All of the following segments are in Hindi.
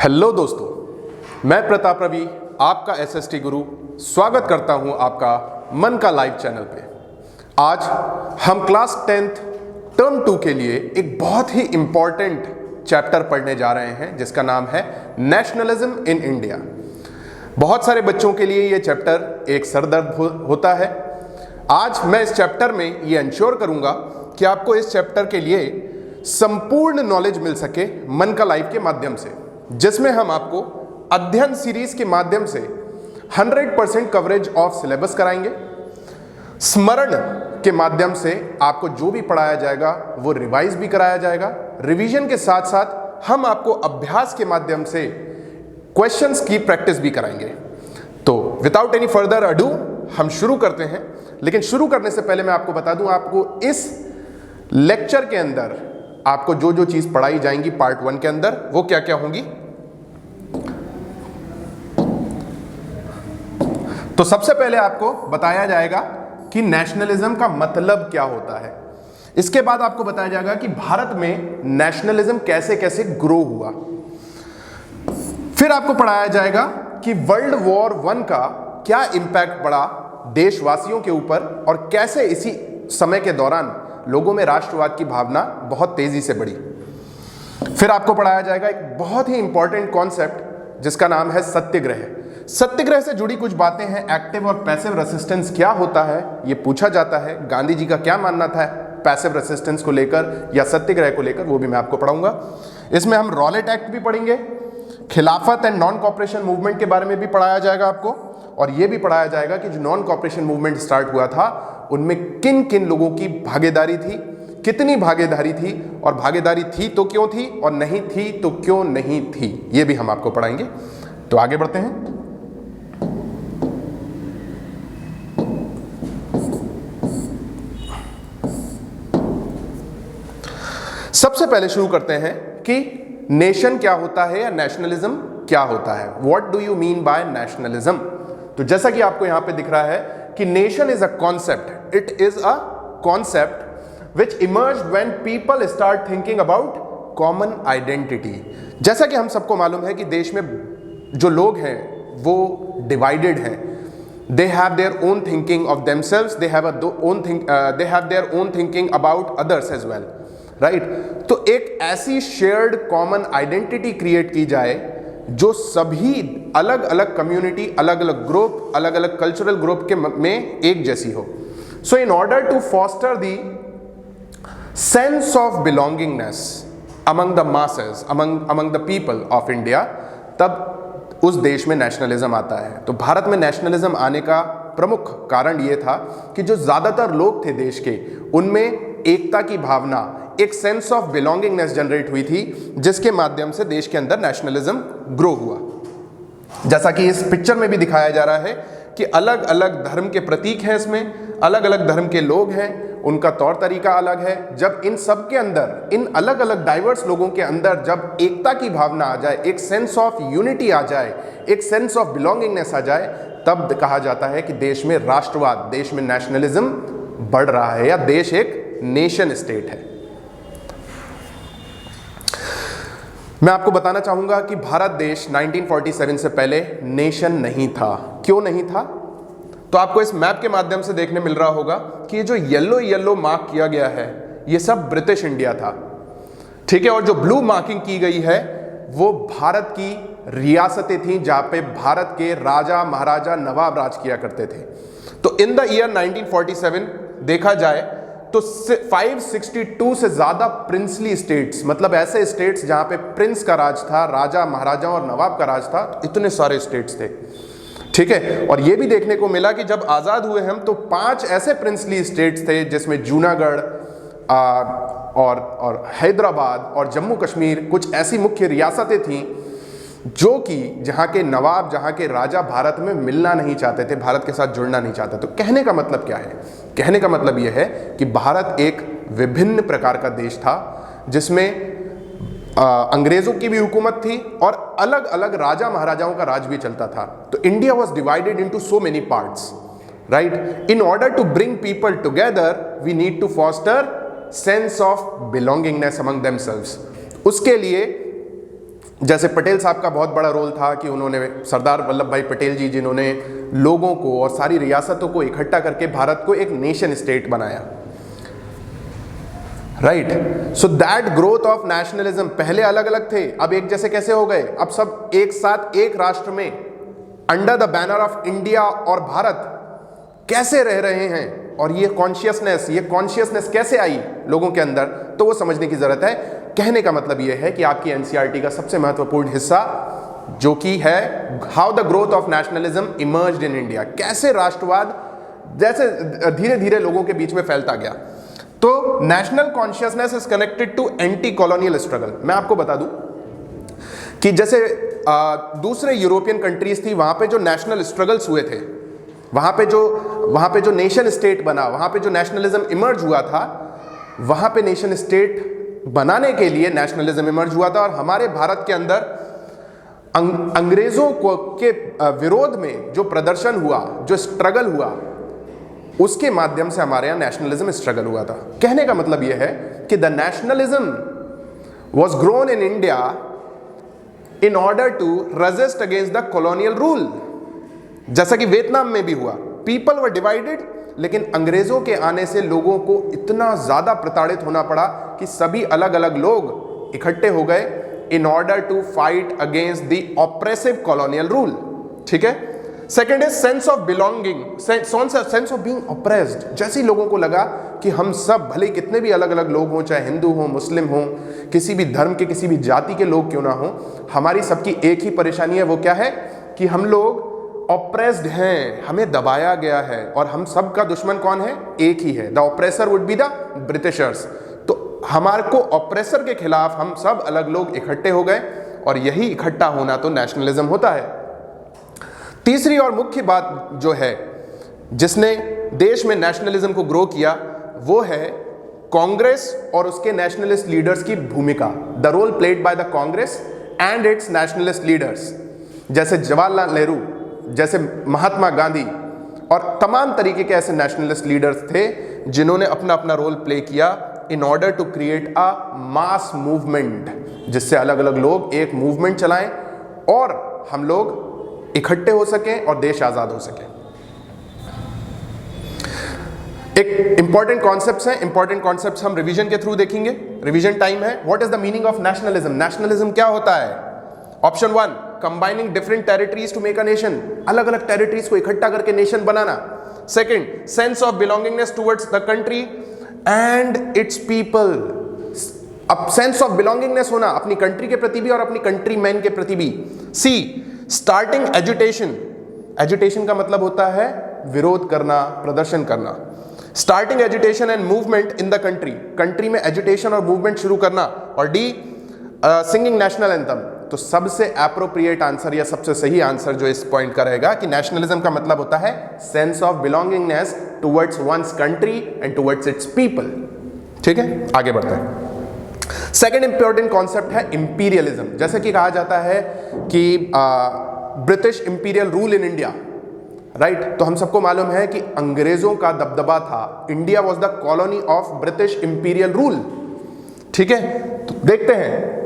हेलो दोस्तों, मैं प्रताप रवि आपका एसएसटी गुरु स्वागत करता हूं आपका मन का लाइव चैनल पे। आज हम क्लास 10th टर्म 2 के लिए एक बहुत ही इंपॉर्टेंट चैप्टर पढ़ने जा रहे हैं जिसका नाम है नेशनलिज्म इन इंडिया। बहुत सारे बच्चों के लिए यह चैप्टर एक सरदर्द होता है। आज मैं इस चैप्टर में ये इंश्योर करूंगा कि आपको इस चैप्टर के लिए संपूर्ण नॉलेज मिल सके मन का लाइव के माध्यम से, जिसमें हम आपको अध्ययन सीरीज के माध्यम से 100% कवरेज ऑफ सिलेबस कराएंगे। स्मरण के माध्यम से आपको जो भी पढ़ाया जाएगा वो रिवाइज भी कराया जाएगा। रिवीजन के साथ साथ हम आपको अभ्यास के माध्यम से क्वेश्चंस की प्रैक्टिस भी कराएंगे। तो विदाउट एनी फर्दर अडू हम शुरू करते हैं। लेकिन शुरू करने से पहले मैं आपको बता दूं, आपको इस लेक्चर के अंदर आपको जो जो चीज पढ़ाई जाएंगी पार्ट 1 के अंदर वो क्या क्या होंगी। तो सबसे पहले आपको बताया जाएगा कि नेशनलिज्म का मतलब क्या होता है। इसके बाद आपको बताया जाएगा कि भारत में नेशनलिज्म कैसे कैसे ग्रो हुआ। फिर आपको पढ़ाया जाएगा कि वर्ल्ड वॉर 1 का क्या इंपैक्ट पड़ा देशवासियों के ऊपर और कैसे इसी समय के दौरान लोगों में राष्ट्रवाद की भावना बहुत तेजी से बढ़ी। फिर आपको पढ़ाया जाएगा एक बहुत ही इंपॉर्टेंट कॉन्सेप्ट जिसका नाम है सत्याग्रह। सत्याग्रह से जुड़ी कुछ बातें हैं। एक्टिव और पैसिव रेसिस्टेंस क्या होता है ये पूछा जाता है। गांधी जी का क्या मानना था पैसिव रेसिस्टेंस को लेकर या सत्याग्रह को लेकर, वो भी मैं आपको पढ़ाऊंगा। इसमें हम रॉलेट एक्ट भी पढ़ेंगे। खिलाफत एंड नॉन कॉपरेशन मूवमेंट के बारे में भी पढ़ाया जाएगा आपको, और यह भी पढ़ाया जाएगा कि जो नॉन कॉपरेशन मूवमेंट स्टार्ट हुआ था उनमें किन किन लोगों की भागीदारी थी, कितनी भागीदारी थी, और भागीदारी थी तो क्यों थी और नहीं थी तो क्यों नहीं थी, यह भी हम आपको पढ़ाएंगे। तो आगे बढ़ते हैं। सबसे पहले शुरू करते हैं कि नेशन क्या होता है या नेशनलिज्म क्या होता है। What do you mean by nationalism. तो जैसा कि आपको यहां पे दिख रहा है कि nation is a concept, it is a concept which emerge when people start thinking about common identity. जैसा कि हम सबको मालूम है कि देश में जो लोग हैं वो डिवाइडेड हैं। They have their own thinking of themselves, they have their own thinking about others as well, right. तो एक ऐसी शेयर्ड कॉमन आइडेंटिटी क्रिएट की जाए जो सभी अलग अलग कम्युनिटी, अलग अलग ग्रुप, अलग अलग कल्चरल ग्रुप के में एक जैसी हो। So in order to foster the sense of belongingness among the masses, among the people of India, तब उस देश में नेशनलिज्म आता है। तो भारत में नेशनलिज्म आने का प्रमुख कारण यह था कि जो ज्यादातर लोग थे देश के, उनमें एकता की भावना, एक सेंस ऑफ बिलोंगिंगनेस जनरेट हुई थी, जिसके माध्यम से देश के अंदर नेशनलिज्म ग्रो हुआ। जैसा कि इस पिक्चर में भी दिखाया जा रहा है कि अलग अलग धर्म के प्रतीक हैं, इसमें अलग अलग धर्म के लोग हैं, उनका तौर तरीका अलग है। जब इन सब के अंदर, इन अलग अलग डाइवर्स लोगों के अंदर जब एकता की भावना आ जाए, एक सेंस ऑफ यूनिटी आ जाए, एक सेंस ऑफ बिलोंगिंगनेस आ जाए, तब कहा जाता है कि देश में राष्ट्रवाद, देश में नेशनलिज्म बढ़ रहा है या देश एक नेशन स्टेट है। मैं आपको बताना चाहूंगा कि भारत देश 1947 से पहले नेशन नहीं था। क्यों नहीं था? तो आपको इस मैप के माध्यम से देखने मिल रहा होगा कि ये जो येलो येलो मार्क किया गया है ये सब ब्रिटिश इंडिया था, ठीक है। और जो ब्लू मार्किंग की गई है वो भारत की रियासतें थी जहां पे भारत के राजा महाराजा नवाब राज किया करते थे। तो इन द ईयर 1947 देखा जाए तो 562 से ज्यादा प्रिंसली स्टेट्स, मतलब ऐसे स्टेट्स जहां पे प्रिंस का राज था, राजा महाराजा और नवाब का राज था, इतने सारे स्टेट्स थे, ठीक है। और यह भी देखने को मिला कि जब आजाद हुए हम तो 5 ऐसे प्रिंसली स्टेट्स थे जिसमें जूनागढ़ और हैदराबाद और जम्मू कश्मीर कुछ ऐसी मुख्य रियासतें थीं जो कि जहाँ के नवाब, जहाँ के राजा भारत में मिलना नहीं चाहते थे, भारत के साथ जुड़ना नहीं चाहते। तो कहने का मतलब क्या है? कहने का मतलब यह है कि भारत एक विभिन्न प्रकार का देश था जिसमें अंग्रेजों की भी हुकूमत थी और अलग अलग राजा महाराजाओं का राज भी चलता था। तो India was divided into so many parts, right. In order to bring people together we need to foster sense of belongingness among themselves. उसके लिए जैसे पटेल साहब का बहुत बड़ा रोल था कि उन्होंने, सरदार वल्लभ भाई पटेल जी, जिन्होंने लोगों को और सारी रियासतों को इकट्ठा करके भारत को एक नेशन स्टेट बनाया, right. So that growth of nationalism, पहले अलग अलग थे, अब एक जैसे कैसे हो गए, अब सब एक साथ एक राष्ट्र में under the banner of India और भारत कैसे रह रहे हैं, और ये कॉन्शियसनेस कैसे आई लोगों के अंदर, तो वो समझने की जरूरत है। कहने का मतलब ये है कि आपकी एनसीईआरटी का सबसे महत्वपूर्ण हिस्सा जो कि है how the growth of nationalism emerged in India, कैसे राष्ट्रवाद जैसे धीरे धीरे लोगों के बीच में फैलता गया। तो national consciousness is connected to anti colonial struggle. मैं आपको बता दूं कि जैसे दूसरे यूरोपियन कंट्रीज थी, वहां पे जो नेशनल स्ट्रगल्स हुए थे, वहां पे जो नेशन स्टेट बना, वहां पे जो नेशनलिज्म इमर्ज हुआ था, वहां पे नेशन स्टेट बनाने के लिए नेशनलिज्म इमर्ज हुआ था। और हमारे भारत के अंदर अंग्रेजों के विरोध में जो प्रदर्शन हुआ, जो स्ट्रगल हुआ, उसके माध्यम से हमारे यहां नेशनलिज्म स्ट्रगल हुआ था। कहने का मतलब यह है कि the nationalism was grown in India in order to resist against the colonial rule, जैसा कि वियतनाम में भी हुआ। पीपल वर डिवाइडेड, लेकिन अंग्रेजों के आने से लोगों को इतना ज्यादा प्रताड़ित होना पड़ा कि सभी अलग अलग लोग इकट्ठे हो गए in order to fight against the oppressive colonial rule. ठीक है। Second is sense of belonging, sense of being oppressed. जैसे ही लोगों को लगा कि हम सब, भले कितने भी अलग अलग लोग हों, चाहे हिंदू हो, मुस्लिम हो, किसी भी धर्म के, किसी भी जाति के लोग क्यों ना हो, हमारी सबकी एक ही परेशानी है। वो क्या है कि हम लोग ऑप्रेस्ड हैं, हमें दबाया गया है, और हम सब का दुश्मन कौन है? एक ही है। The oppressor would be the Britishers. तो हमारे को ऑप्रेसर के खिलाफ हम सब अलग लोग इकट्ठे हो गए, और यही इकट्ठा होना तो नेशनलिज्म होता है। तीसरी और मुख्य बात जो है जिसने देश में नेशनलिज्म को ग्रो किया, वो है कांग्रेस और उसके नेशनलिस्ट लीडर्स की भूमिका, the role played by the Congress and its nationalist leaders, जैसे जवाहरलाल नेहरू, जैसे महात्मा गांधी, और तमाम तरीके के ऐसे नेशनलिस्ट लीडर्स थे जिन्होंने अपना अपना रोल प्ले किया in order to create a mass movement, जिससे अलग अलग लोग एक मूवमेंट चलाएं और हम लोग इकट्ठे हो सकें और देश आजाद हो सके। एक इंपॉर्टेंट कॉन्सेप्ट्स हैं, इंपॉर्टेंट कॉन्सेप्ट्स हम रिवीजन के थ्रू देखेंगे। रिवीजन टाइम है। What is the meaning of nationalism? Nationalism क्या होता है? Option 1, combining different territories to make a nation, अलग अलग टेरिटरीज को इकट्ठा करके नेशन बनाना। Second, sense of belongingness towards the country and its people, अब सेंस ऑफ बिलोंगिंगनेस होना अपनी कंट्री के प्रति भी और अपनी कंट्री मैन के प्रति भी। सी, स्टार्टिंग एजुटेशन, एजुटेशन का मतलब होता है विरोध करना, प्रदर्शन करना। Starting agitation and movement in the country, country में एजुटेशन और मूवमेंट शुरू करना। और डी, सिंगिंग नेशनल एंथम। तो सबसे एप्रोप्रिएट आंसर या सबसे सही आंसर जो इस पॉइंट का रहेगा कि नेशनलिज्म का मतलब होता है sense of belongingness towards one's country and towards its people. ठीक है, आगे बढ़ते हैं। सेकेंड इंपॉर्टेंट कॉन्सेप्ट है इंपीरियलिज्म। जैसे कि कहा जाता है कि British imperial rule in India, right. तो हम सबको मालूम है कि अंग्रेजों का दबदबा था, India was the colony of British imperial rule. ठीक है, तो देखते हैं।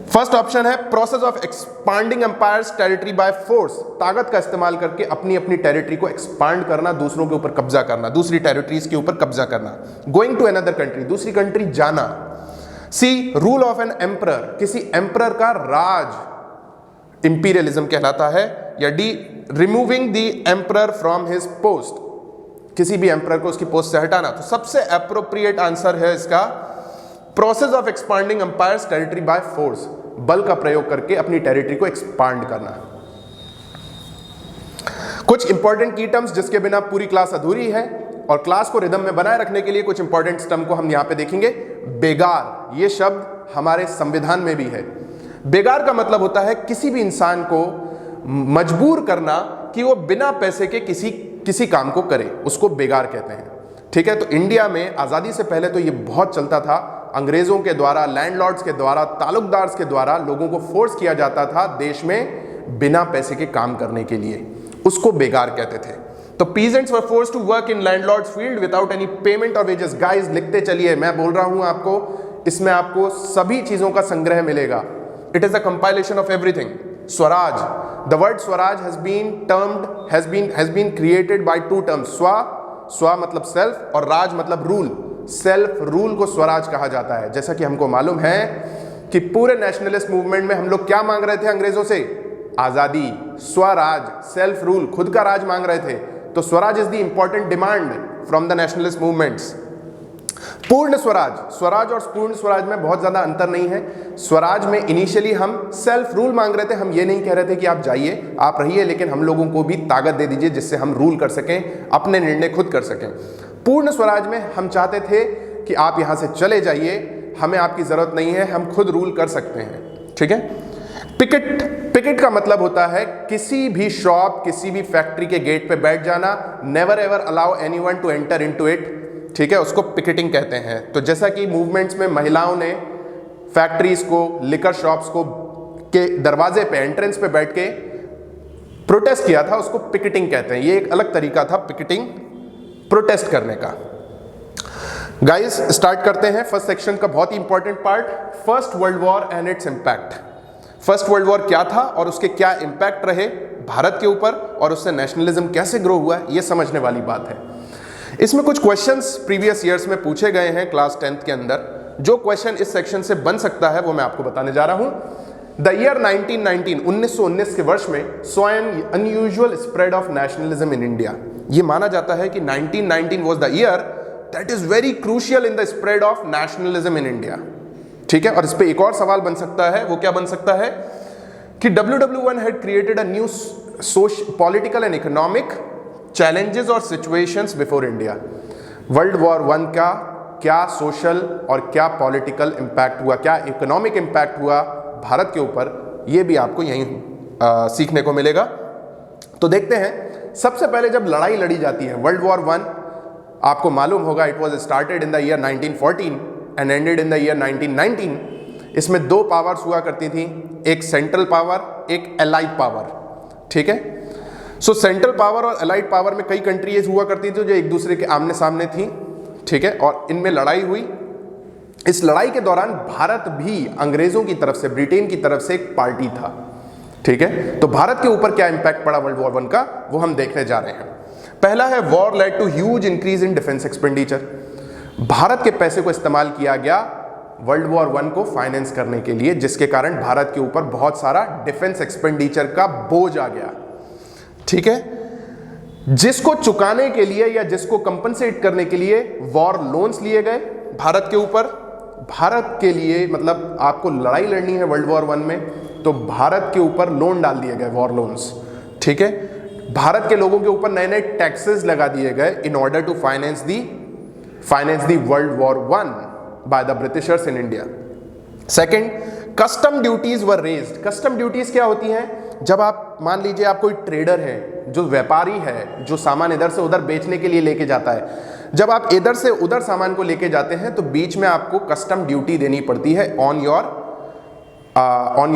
फर्स्ट ऑप्शन है process of expanding empire's territory by force, ताकत का इस्तेमाल करके अपनी अपनी टेरिटरी को एक्सपांड करना, दूसरों के ऊपर कब्जा करना, दूसरी टेरिटरीज के ऊपर कब्जा करना। गोइंग टू अनदर कंट्री, दूसरी कंट्री जाना। सी, रूल ऑफ एन एम्परर, किसी एम्परर का राज इंपीरियलिज्म कहलाता है। या D, removing the emperor from his post, किसी भी एम्परर को उसकी पोस्ट से हटाना। तो सबसे एप्रोप्रिएट आंसर है इसका process of expanding empire's territory by force, बल का प्रयोग करके अपनी टेरिटरी को एक्सपांड करना। कुछ इंपॉर्टेंट की टर्म्स जिसके बिना पूरी क्लास अधूरी है, और क्लास को रिदम में बनाए रखने के लिए कुछ इंपॉर्टेंट टर्म को हम यहां पे देखेंगे। बेगार, ये शब्द हमारे संविधान में भी है। बेगार का मतलब होता है किसी भी इंसान को मजबूर करना कि वो बिना पैसे के किसी काम को करे, उसको बेगार कहते हैं। ठीक है, तो इंडिया में आजादी से पहले तो ये बहुत चलता था, अंग्रेजों के द्वारा, लैंडलॉर्ड्स के द्वारा, तालुकदार्स के द्वारा लोगों को फोर्स किया जाता था देश में बिना पैसे के काम करने के लिए, उसको बेगार कहते थे। तो peasants were forced to work in landlord's field without any payment और वेजेस। गाइस लिखते चलिए, मैं बोल रहा हूं आपको, इसमें आपको सभी चीजों का संग्रह मिलेगा। It is a compilation of everything. Swaraj. The word Swaraj has been created by two terms. स्वा मतलब सेल्फ और राज मतलब रूल. सेल्फ रूल को स्वराज कहा जाता है. जैसा कि हमको मालूम है कि पूरे नेशनलिस्ट मूवमेंट में हम लोग क्या मांग रहे थे अंग्रेजों से? आजादी, स्वराज, सेल्फ रूल, खुद का राज मांग रहे थे. तो Swaraj is the important demand from the nationalist movements. पूर्ण स्वराज, स्वराज और पूर्ण स्वराज में बहुत ज्यादा अंतर नहीं है. स्वराज में इनिशियली हम सेल्फ रूल मांग रहे थे. हम ये नहीं कह रहे थे कि आप जाइए, आप रहिए, लेकिन हम लोगों को भी ताकत दे दीजिए जिससे हम रूल कर सकें, अपने निर्णय खुद कर सकें. पूर्ण स्वराज में हम चाहते थे कि आप यहां से चले जाइए, हमें आपकी जरूरत नहीं है, हम खुद रूल कर सकते हैं. ठीक है. पिकेट का मतलब होता है किसी भी शॉप, किसी भी फैक्ट्री के गेट पे बैठ जाना. Never ever allow anyone to enter into it. ठीक है, उसको पिकेटिंग कहते हैं. तो जैसा कि मूवमेंट्स में महिलाओं ने फैक्ट्रीज को, लिकर शॉप्स को के दरवाजे पे, एंट्रेंस पे बैठ के प्रोटेस्ट किया था, उसको पिकेटिंग कहते हैं. ये एक अलग तरीका था पिकेटिंग, प्रोटेस्ट करने का. गाइस स्टार्ट करते हैं फर्स्ट सेक्शन का बहुत ही important part, first world war and its impact. First world war क्या था और उसके क्या इंपैक्ट रहे भारत के ऊपर, और उससे नेशनलिज्म कैसे ग्रो हुआ, ये समझने वाली बात है. इसमें कुछ क्वेश्चंस प्रीवियस ईयर्स में पूछे गए हैं क्लास 10th के अंदर. जो क्वेश्चन इस सेक्शन से बन सकता है वो मैं आपको बताने जा रहा हूं. द ईयर 1919 के वर्ष में saw an unusual spread of nationalism in India. ये माना जाता है कि 1919 was the year that is very crucial in the spread of nationalism in India. ठीक है, और इस पे एक और सवाल बन सकता है. वो क्या बन सकता है कि WW1 had created a new political and economic challenges और situations before India. World war 1 का क्या सोशल और क्या पॉलिटिकल इंपैक्ट हुआ, क्या इकोनॉमिक इंपैक्ट हुआ भारत के ऊपर, ये भी आपको यहीं सीखने को मिलेगा. तो देखते हैं. सबसे पहले जब लड़ाई लड़ी जाती है वर्ल्ड वॉर 1, आपको मालूम होगा it was started in the year 1914 and ended in the year 1919. इसमें दो पावर्स हुआ करती थी, एक सेंट्रल पावर, एक एलाइड पावर. ठीक है. सो सेंट्रल पावर और एलाइड पावर में कई कंट्रीज हुआ करती थी जो एक दूसरे के आमने सामने थी. ठीक है, और इनमें लड़ाई हुई. इस लड़ाई के दौरान भारत भी अंग्रेजों की तरफ से, ब्रिटेन की तरफ से एक पार्टी था. ठीक है, तो भारत के ऊपर क्या इंपैक्ट पड़ा वर्ल्ड वॉर 1 का, वो हम देखने जा रहे हैं. पहला है war led to huge increase in defence expenditure. भारत के पैसे को इस्तेमाल किया गया वर्ल्ड वॉर 1 को फाइनेंस करने के लिए, जिसके कारण भारत के ऊपर बहुत सारा डिफेंस एक्सपेंडिचर का बोझ आ गया. ठीक है, जिसको चुकाने के लिए या जिसको कंपनसेट करने के लिए वॉर लोन्स लिए गए भारत के ऊपर. भारत के लिए मतलब आपको लड़ाई लड़नी है वर्ल्ड वॉर 1 में, तो भारत के ऊपर लोन डाल दिए गए, वॉर लोन्स. ठीक है, भारत के लोगों के ऊपर नए नए टैक्सेस लगा दिए गए in order to finance the world war 1 by the Britishers in India. Second, custom duties were raised. Custom duties क्या होती हैं? जब आप मान लीजिए आप कोई ट्रेडर है, जो व्यापारी है, जो सामान इधर से उधर बेचने के लिए लेके जाता है, जब आप इधर से उधर सामान को लेके जाते हैं तो बीच में आपको कस्टम ड्यूटी देनी पड़ती है on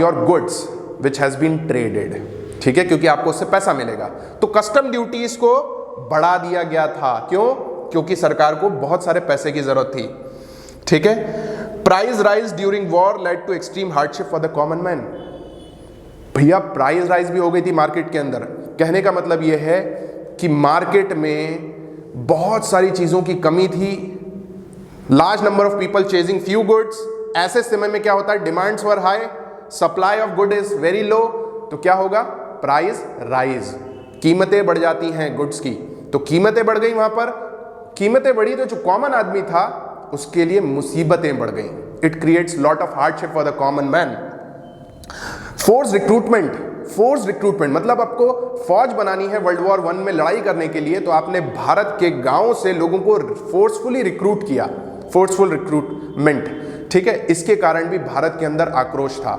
your goods which has been traded. ठीक है, क्योंकि आपको उससे पैसा मिलेगा. तो कस्टम ड्यूटीज को बढ़ा दिया गया था. क्यों? क्योंकि सरकार को बहुत सारे पैसे की जरूरत थी. ठीक है. Price rise during war led to extreme hardship for the common man. भैया प्राइस राइज भी हो गई थी मार्केट के अंदर. कहने का मतलब यह है कि मार्केट में बहुत सारी चीजों की कमी थी. Large number of people chasing few goods. ऐसे समय में क्या होता है? Demands were high, supply of good is very low. तो क्या होगा? प्राइस राइज, कीमतें बढ़ जाती हैं गुड्स की. तो कीमतें बढ़ गई, वहां पर कीमतें बढ़ी तो जो कॉमन आदमी था उसके लिए मुसीबतें बढ़ गई. It creates lot of hardship for the common man. Force recruitment मतलब आपको फौज बनानी है वर्ल्ड वॉर 1 में लड़ाई करने के लिए, तो आपने भारत के गांवों से लोगों को फोर्सफुली रिक्रूट किया, फोर्सफुल रिक्रूटमेंट. ठीक है, इसके कारण भी भारत के अंदर आक्रोश था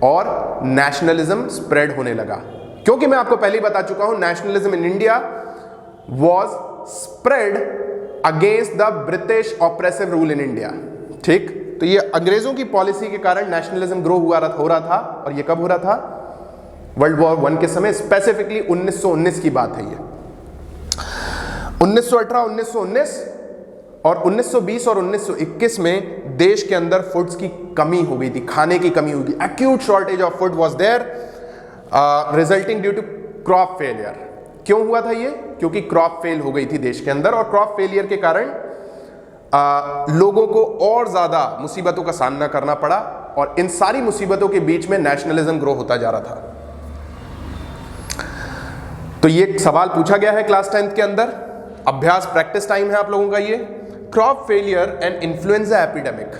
और नेशनलिज्म स्प्रेड होने लगा. क्योंकि मैं आपको पहले ही बता चुका हूं, nationalism in India was spread against the British oppressive rule in India. ठीक, तो ये अंग्रेजों की पॉलिसी के कारण नेशनलिज्म ग्रो हो रहा था. और ये कब हो रहा था? वर्ल्ड वॉर 1 के समय, स्पेसिफिकली 1919 की बात है. ये 1918-1919 और 1920 और 1921 में देश के अंदर फूड्स की कमी हो गई थी, खाने की कमी होगी। Acute shortage of food was there resulting due to crop failure. क्यों हुआ था ये? क्योंकि क्रॉप फेल हो गई थी देश के अंदर, और क्रॉप फेलियर के कारण लोगों को और ज्यादा मुसीबतों का सामना करना पड़ा, और इन सारी मुसीबतों के बीच में नेशनलिज्म ग्रो होता जा रहा था। तो ये सवाल पूछा गया है क्लास 10th के अंदर, अभ्यास प्रैक्टिस टाइम है आप लोगों का ये। Crop failure and influenza epidemic.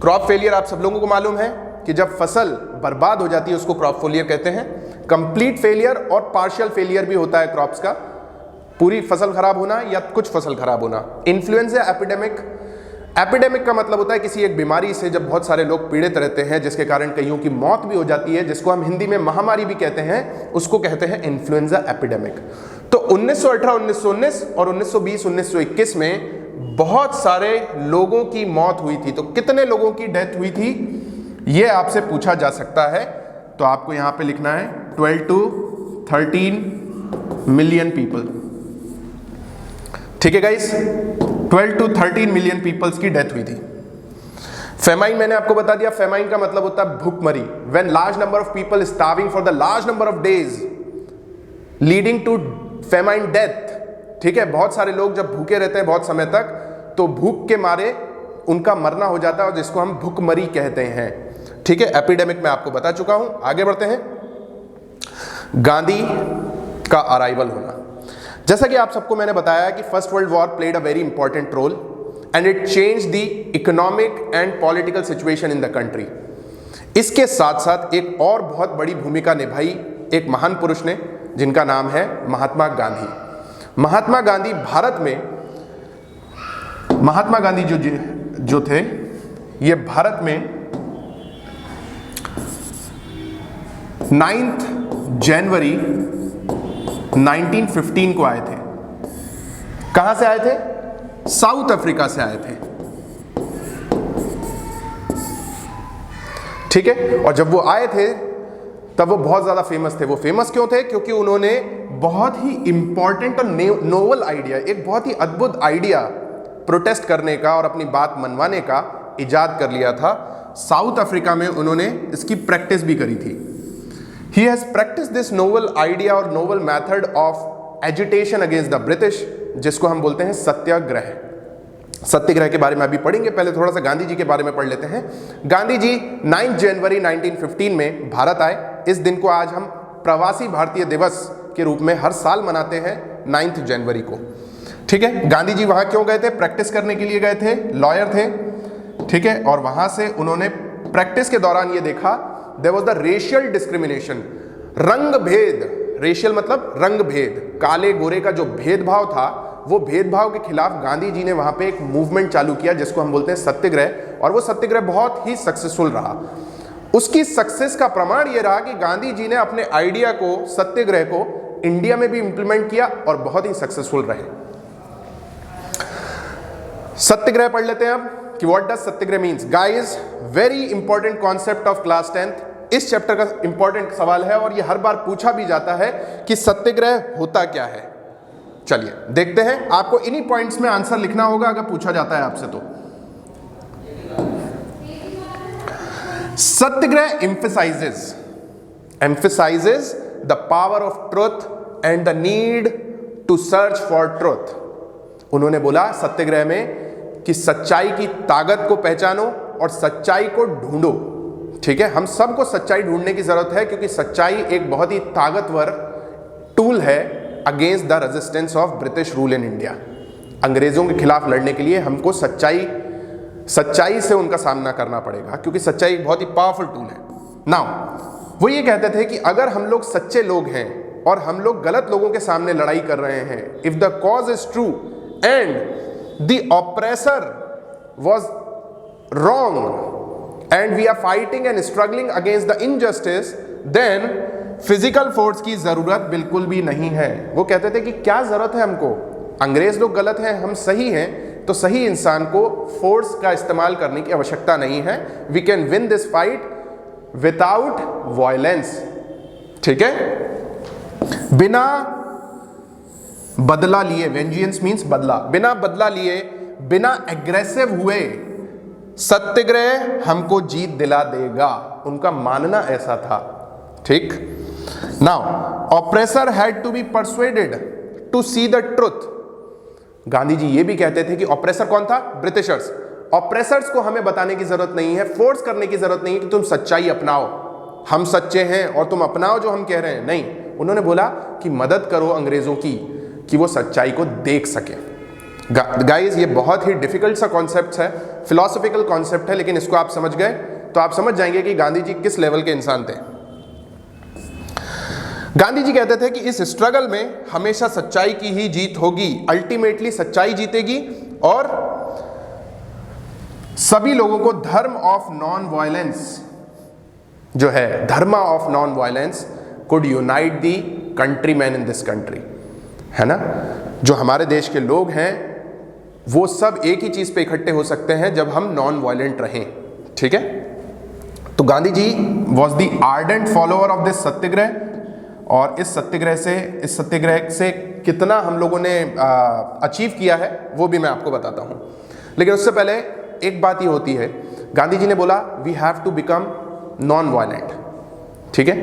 Crop failure आप सब लोगों को मालूम है कि जब फसल बर्बाद हो जाती है उसको क्रॉप फेलियर कहते हैं। कंप्लीट फेलियर और पार्शियल फेलियर भी होता है क्रॉप्स का, पूरी फसल खराब होना या कुछ फसल खराब होना। इन्फ्लुएंजा एपिडेमिक, एपिडेमिक का मतलब होता है किसी एक बीमारी से जब बहुत सारे लोग पीड़ित रहते हैं जिसके कारण कईयों की मौत भी हो जाती है, जिसको हम हिंदी में महामारी भी कहते हैं, उसको कहते हैं इन्फ्लुएंजा एपिडेमिक। तो 1918, 1919 और 1920, 1921 में बहुत सारे लोगों की मौत हुई थी। तो कितने लोगों की डेथ हुई थी ये आपसे पूछा जा सकता है। तो आपको यहां पे लिखना है 12 to 13 मिलियन पीपल। ठीक है गाइस, 12 to 13 मिलियन पीपल्स की डेथ हुई थी। फेमाइन मैंने आपको बता दिया, फेमाइन का मतलब होता है भूखमरी। When large number of people starving for the large number of days leading to famine death. ठीक है, बहुत सारे लोग जब भूखे रहते हैं बहुत समय तक तो भूख के मारे उनका मरना हो जाता है, और जिसको हम भूखमरी कहते हैं। ठीक है, एपिडेमिक मैं आपको बता चुका हूं। आगे बढ़ते हैं। गांधी का अराइवल होना। जैसा कि आप सबको मैंने बताया कि first world war played a very important role and it change the economic and political situation in the country. इसके साथ साथ एक और बहुत बड़ी भूमिका निभाई एक महान पुरुष ने, जिनका नाम है महात्मा गांधी। महात्मा गांधी भारत में, महात्मा गांधी जो थे ये भारत में 9 जनवरी 1915 को आए थे। कहां से आए थे? साउथ अफ्रीका से आए थे। ठीक है, और जब वो आए थे तब वो बहुत ज्यादा फेमस थे। वो फेमस क्यों थे? क्योंकि उन्होंने बहुत ही इंपॉर्टेंट और नोवल आइडिया, एक बहुत ही अद्भुत आइडिया प्रोटेस्ट करने का और अपनी बात मनवाने का इजाद कर लिया था। साउथ अफ्रीका में उन्होंने इसकी प्रैक्टिस भी करी थी। He has practiced this novel idea और novel method of agitation against the British, जिसको हम बोलते हैं सत्याग्रह। सत्याग्रह के बारे में अभी पढ़ेंगे, पहले थोड़ा सा गांधी जी के बारे में पढ़ लेते हैं। गांधी जी 9 जनवरी 1915 में भारत आए। इस दिन को आज हम प्रवासी भारतीय दिवस के रूप में हर साल मनाते हैं 9 जनवरी को। ठीक है, गांधी जी वहां क्यों गए थे? प्रैक्टिस करने के लिए गए थे, लॉयर थे। ठीक है, और वहां से उन्होंने प्रैक्टिस के दौरान ये देखा there was the racial discrimination, रंग भेद। रेशियल मतलब रंग भेद, काले गोरे का जो भेदभाव था, वो भेदभाव के खिलाफ गांधी जी ने वहां पे एक मूवमेंट चालू किया जिसको हम बोलते हैं सत्याग्रह, और वो सत्याग्रह बहुत ही सक्सेसफुल रहा। उसकी सक्सेस का प्रमाण ये रहा कि गांधी जी ने अपने आइडिया को, सत्याग्रह को इंडिया में भी इंप्लीमेंट किया और बहुत ही सक्सेसफुल रहे। सत्याग्रह पढ़ लेते हैं अब कि what does Satyagraha means. Guys, very important concept of class 10th। इस चैप्टर का इंपॉर्टेंट सवाल है और ये हर बार पूछा भी जाता है कि सत्याग्रह होता क्या है। चलिए देखते हैं, आपको इन्हीं पॉइंट्स में आंसर लिखना होगा अगर पूछा जाता है आपसे तो। सत्याग्रह emphasizes the power of truth and the need to search for truth। उन्होंने बोला सत्याग्रह में कि सच्चाई की ताकत को पहचानो और सच्चाई को ढूंढो। ठीक है, हम सबको सच्चाई ढूंढने की जरूरत है क्योंकि सच्चाई एक बहुत ही ताकतवर टूल है against the resistance of British rule in India. अंग्रेजों के खिलाफ लड़ने के लिए हमको सच्चाई से उनका सामना करना पड़ेगा, क्योंकि सच्चाई एक बहुत ही पावरफुल टूल है। नाउ वो ये कहते थे कि अगर हम लोग सच्चे लोग हैं और हम लोग गलत लोगों के सामने लड़ाई कर रहे हैं, if the cause is true and the oppressor was wrong and we are fighting and struggling against the injustice, then physical force की जरूरत बिल्कुल भी नहीं है। वो कहते थे कि क्या जरूरत है हमको, अंग्रेज लोग गलत हैं, हम सही हैं, तो सही इंसान को फोर्स का इस्तेमाल करने की आवश्यकता नहीं है। We can win this fight without violence. ठीक है, बिना बदला लिए, वेंजियंस मीन्स बदला, बिना बदला लिए, बिना एग्रेसिव हुए सत्याग्रह हमको जीत दिला देगा, उनका मानना ऐसा था। ठीक, now oppressor had to be persuaded to see the truth. Gandhi ji ये भी कहते थे कि ऑप्रेसर कौन था? ब्रिटिशर्स। ऑप्रेसर्स को हमें बताने की जरूरत नहीं है, फोर्स करने की जरूरत नहीं है कि तुम सच्चाई अपनाओ, हम सच्चे हैं और तुम अपनाओ जो हम कह रहे हैं। नहीं, उन्होंने बोला कि मदद करो अंग्रेजों की कि वो सच्चाई को देख सके। गाइस, ये बहुत ही डिफिकल्ट सा कॉन्सेप्ट है, फिलोसॉफिकल कॉन्सेप्ट है, लेकिन इसको आप समझ गए तो आप समझ जाएंगे कि गांधी जी किस लेवल के इंसान थे। गांधी जी कहते थे कि इस स्ट्रगल में हमेशा सच्चाई की ही जीत होगी, अल्टीमेटली सच्चाई जीतेगी और सभी लोगों को धर्म ऑफ नॉन वायलेंस जो है, धर्म of non violence could unite the countryman in this country, है ना। जो हमारे देश के लोग हैं वो सब एक ही चीज पे इकट्ठे हो सकते हैं जब हम नॉन वायलेंट रहें। ठीक है, तो Gandhi ji was the ardent follower of this satyagraha, और इस सत्याग्रह से कितना हम लोगों ने अचीव किया है वो भी मैं आपको बताता हूं। लेकिन उससे पहले एक बात ये होती है, गांधी जी ने बोला we have to become non violent. ठीक है,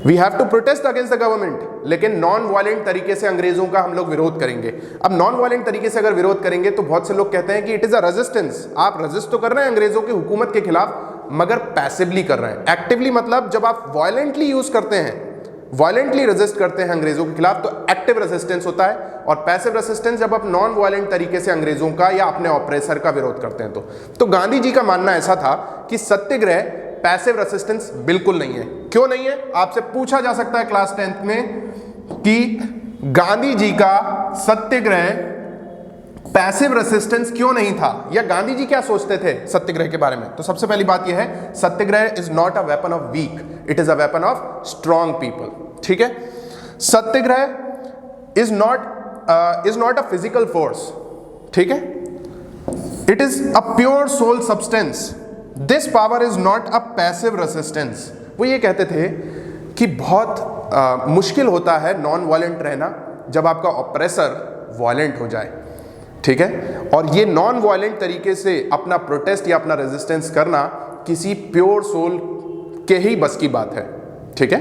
we have to protest against the government, लेकिन नॉन वायलेंट तरीके से अंग्रेजों का हम लोग विरोध करेंगे। अब नॉन वायलेंट तरीके से अगर विरोध करेंगे तो बहुत से लोग कहते हैं कि इट इज अ रेजिस्टेंस, आप रेजिस्ट तो कर रहे हैं अंग्रेजों की हुकूमत के खिलाफ, मगर पैसिवली कर रहे हैं। एक्टिवली मतलब जब आप वायलेंटली यूज करते हैं, वायलेंटली रेजिस्ट करते हैं अंग्रेजों के खिलाफ, तो एक्टिव रेजिस्टेंस होता है, और पैसिव रेजिस्टेंस जब आप नॉन वायलेंट तरीके से अंग्रेजों का या अपने ऑपरेसर का विरोध करते हैं। तो गांधी जी का मानना ऐसा था कि सत्याग्रह पैसिव रेजिस्टेंस बिल्कुल नहीं है। क्यों नहीं है? आपसे पूछा जा सकता है क्लास 10th में कि गांधी जी का सत्याग्रह पैसिव रेजिस्टेंस क्यों नहीं था, या गांधी जी क्या सोचते थे सत्याग्रह के बारे में। तो सबसे पहली बात यह है, satyagraha is not a weapon of weak, it is a weapon of strong people. ठीक है, satyagraha is not a physical force. ठीक है, it is a pure soul substance, this power is not a passive resistance. वो ये कहते थे कि बहुत मुश्किल होता है नॉन वायलेंट रहना जब आपका ऑपरेसर वायलेंट हो जाए। ठीक है, और ये नॉन वायलेंट तरीके से अपना प्रोटेस्ट या अपना रेजिस्टेंस करना किसी प्योर सोल के ही बस की बात है। ठीक है,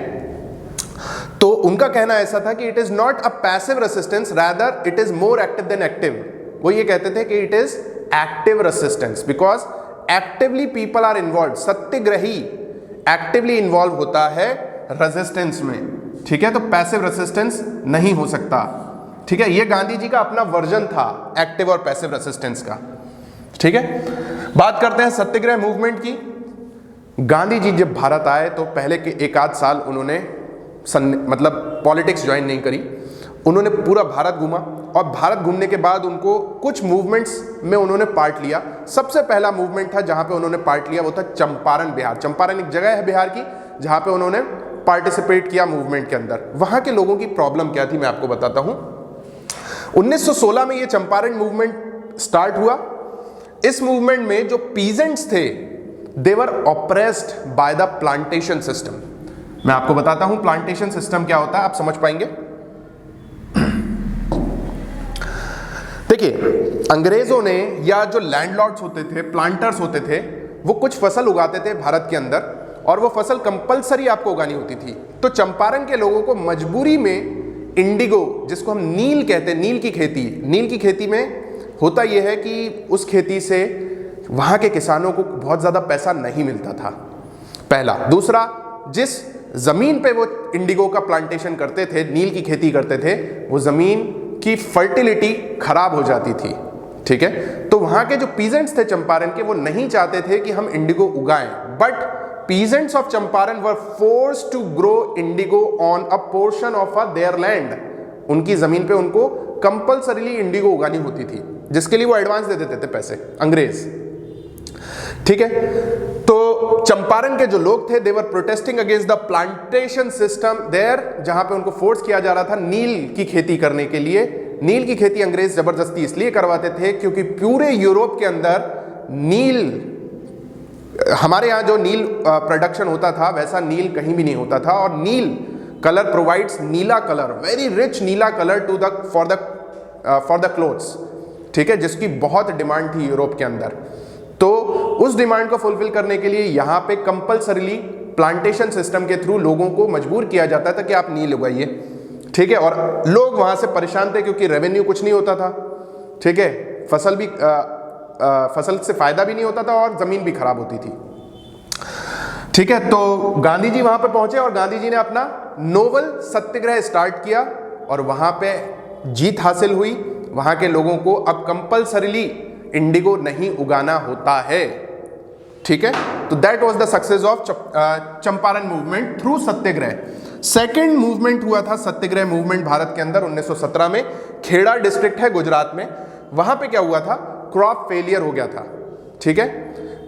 तो उनका कहना ऐसा था कि it is not a passive resistance, rather it is more active than active. वो ये कहते थे कि it is active resistance because actively people are involve. Satyagrahi actively involve होता है रेजिस्टेंस में। ठीक है, तो पैसिव रेसिस्टेंस नहीं हो सकता। ठीक है, ये गांधी जी का अपना वर्जन था एक्टिव और पैसिव रेसिस्टेंस का। ठीक है, बात करते हैं सत्याग्रह मूवमेंट की। गांधी जी जब भारत आए तो पहले के एक आध साल उन्होंने मतलब पॉलिटिक्स ज्वाइन नहीं करी, उन्होंने पूरा भारत घूमा, और भारत घूमने के बाद उनको कुछ मूवमेंट्स में उन्होंने पार्ट लिया। सबसे पहला मूवमेंट था जहां पे उन्होंने पार्ट लिया वो था चंपारण बिहार। चंपारण एक जगह है बिहार की जहां पे उन्होंने पार्टिसिपेट किया मूवमेंट के अंदर। वहां के लोगों की प्रॉब्लम क्या थी मैं आपको बताता हूं। 1916 में ये चंपारण मूवमेंट स्टार्ट हुआ। इस मूवमेंट में जो पीजेंट्स थे they were oppressed by the plantation system. मैं आपको बताता हूं प्लांटेशन सिस्टम क्या होता है, आप समझ पाएंगे। देखिए, अंग्रेजों ने या जो लैंडलॉर्ड्स होते थे, प्लांटर्स होते थे, वो कुछ फसल उगाते थे भारत के अंदर, और वो फसल कंपलसरी आपको उगानी होती थी। तो चंपारण के लोगों को मजबूरी में इंडिगो, जिसको हम नील कहते हैं, नील की खेती में होता यह है कि उस खेती से वहां के किसानों को बहुत ज्यादा पैसा नहीं मिलता था, पहला। दूसरा, जिस जमीन पे वो इंडिगो का प्लांटेशन करते थे, नील की खेती करते थे, वो जमीन की फर्टिलिटी खराब हो जाती थी। ठीक है, तो वहां के जो पीजेंट्स थे चंपारण के, वो नहीं चाहते थे कि हम इंडिगो उगाएं, but peasants of Champaran were forced to grow indigo on a portion of their land। उनकी जमीन पे उनको कंपल्सरीली इंडिगो उगानी होती थी, जिसके लिए वो एडवांस दे देते थे पैसे अंग्रेज। ठीक है, तो चंपारण के जो लोग थे they were protesting against the plantation system there, जहां पे उनको फोर्स किया जा रहा था नील की खेती करने के लिए। नील की खेती अंग्रेज जबरदस्ती इसलिए करवाते थे क्योंकि पूरे यूरोप के अंदर नील, हमारे यहाँ जो नील प्रोडक्शन होता था वैसा नील कहीं भी नहीं होता था, और नील कलर प्रोवाइड्स नीला कलर, वेरी रिच नीला colour to the for the clothes. ठीक है, जिसकी बहुत डिमांड थी यूरोप के अंदर। तो उस डिमांड को फुलफिल करने के लिए यहां पे कंपल्सरीली प्लांटेशन सिस्टम के थ्रू लोगों को मजबूर किया जाता था कि आप नील उगाइए, ठीक है। और लोग वहां से परेशान थे क्योंकि रेवेन्यू कुछ नहीं होता था, ठीक है, फसल से फायदा भी नहीं होता था और जमीन भी खराब होती थी, ठीक है। तो गांधी जी वहां पे पहुंचे और गांधी जी ने अपना नोबल सत्याग्रह स्टार्ट किया और वहां पे जीत हासिल हुई। वहां के लोगों को अब कंपल्सरीली इंडिगो नहीं उगाना होता है, ठीक है। तो that was the success of Champaran movement through Satyagraha. Second movement हुआ था सत्याग्रह मूवमेंट भारत के अंदर 1917 में। खेड़ा डिस्ट्रिक्ट है गुजरात में, वहां पे क्या हुआ था, क्रॉप फेलियर हो गया था, ठीक है।